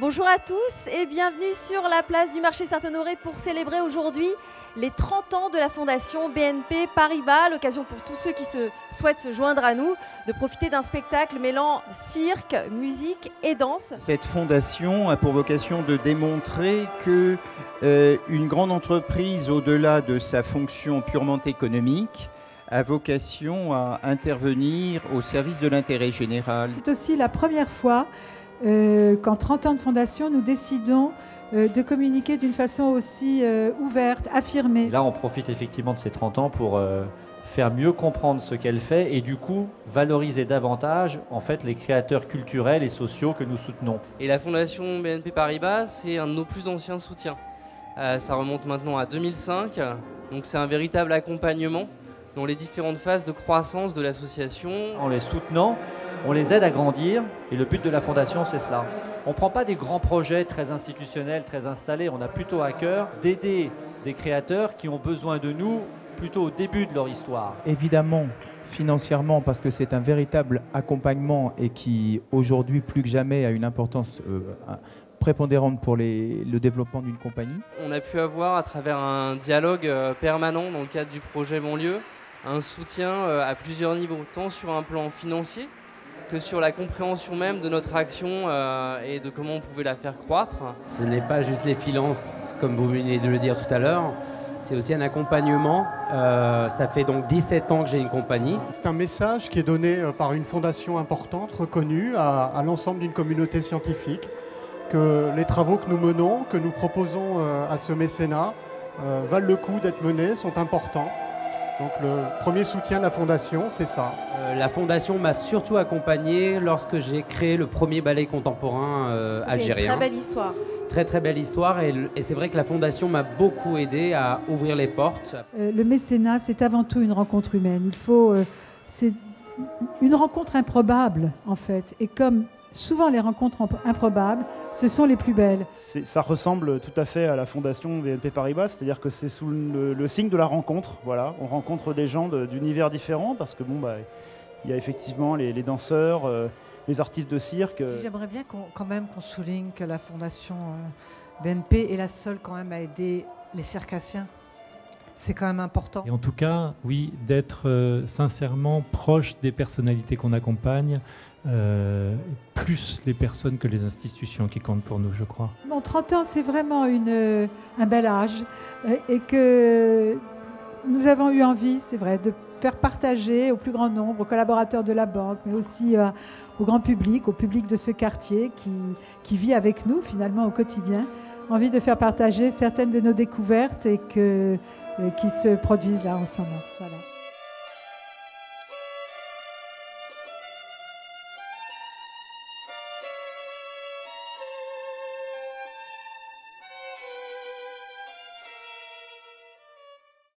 Bonjour à tous et bienvenue sur la place du marché Saint-Honoré pour célébrer aujourd'hui les 30 ans de la fondation BNP Paribas. L'occasion pour tous ceux qui souhaitent se joindre à nous de profiter d'un spectacle mêlant cirque, musique et danse. Cette fondation a pour vocation de démontrer que une grande entreprise, au-delà de sa fonction purement économique, a vocation à intervenir au service de l'intérêt général. C'est aussi la première fois qu'en 30 ans de fondation, nous décidons de communiquer d'une façon aussi ouverte, affirmée. Et là, on profite effectivement de ces 30 ans pour faire mieux comprendre ce qu'elle fait et du coup valoriser davantage en fait, les créateurs culturels et sociaux que nous soutenons. Et la fondation BNP Paribas, c'est un de nos plus anciens soutiens. Ça remonte maintenant à 2005, donc c'est un véritable accompagnement dans les différentes phases de croissance de l'association. En les soutenant, on les aide à grandir et le but de la fondation, c'est cela. On ne prend pas des grands projets très institutionnels, très installés, on a plutôt à cœur d'aider des créateurs qui ont besoin de nous plutôt au début de leur histoire. Évidemment, financièrement, parce que c'est un véritable accompagnement et qui aujourd'hui plus que jamais a une importance prépondérante pour le développement d'une compagnie. On a pu avoir à travers un dialogue permanent dans le cadre du projet Banlieue, un soutien à plusieurs niveaux, tant sur un plan financier que sur la compréhension même de notre action et de comment on pouvait la faire croître. Ce n'est pas juste les finances, comme vous venez de le dire tout à l'heure, c'est aussi un accompagnement. Ça fait donc 17 ans que j'ai une compagnie. C'est un message qui est donné par une fondation importante, reconnue à l'ensemble d'une communauté scientifique, que les travaux que nous menons, que nous proposons à ce mécénat, valent le coup d'être menés, sont importants. Donc le premier soutien de la fondation, c'est ça. La fondation m'a surtout accompagné lorsque j'ai créé le premier ballet contemporain algérien. C'est une très belle histoire. Très très belle histoire et c'est vrai que la fondation m'a beaucoup aidé à ouvrir les portes. Le mécénat, c'est avant tout une rencontre humaine. C'est une rencontre improbable en fait. Et comme souvent les rencontres improbables, ce sont les plus belles. Ça ressemble tout à fait à la fondation BNP Paribas, c'est-à-dire que c'est sous le signe de la rencontre. Voilà. On rencontre des gens d'univers différents parce que il y a effectivement les danseurs, les artistes de cirque. J'aimerais bien qu'on souligne que la fondation BNP est la seule quand même à aider les circassiens. C'est quand même important. Et en tout cas, oui, d'être sincèrement proche des personnalités qu'on accompagne, plus les personnes que les institutions qui comptent pour nous, je crois. Bon, 30 ans, c'est vraiment un bel âge et que nous avons eu envie, c'est vrai, de faire partager au plus grand nombre, aux collaborateurs de la banque, mais aussi au grand public, au public de ce quartier qui vit avec nous finalement au quotidien, envie de faire partager certaines de nos découvertes et qui se produisent là en ce moment.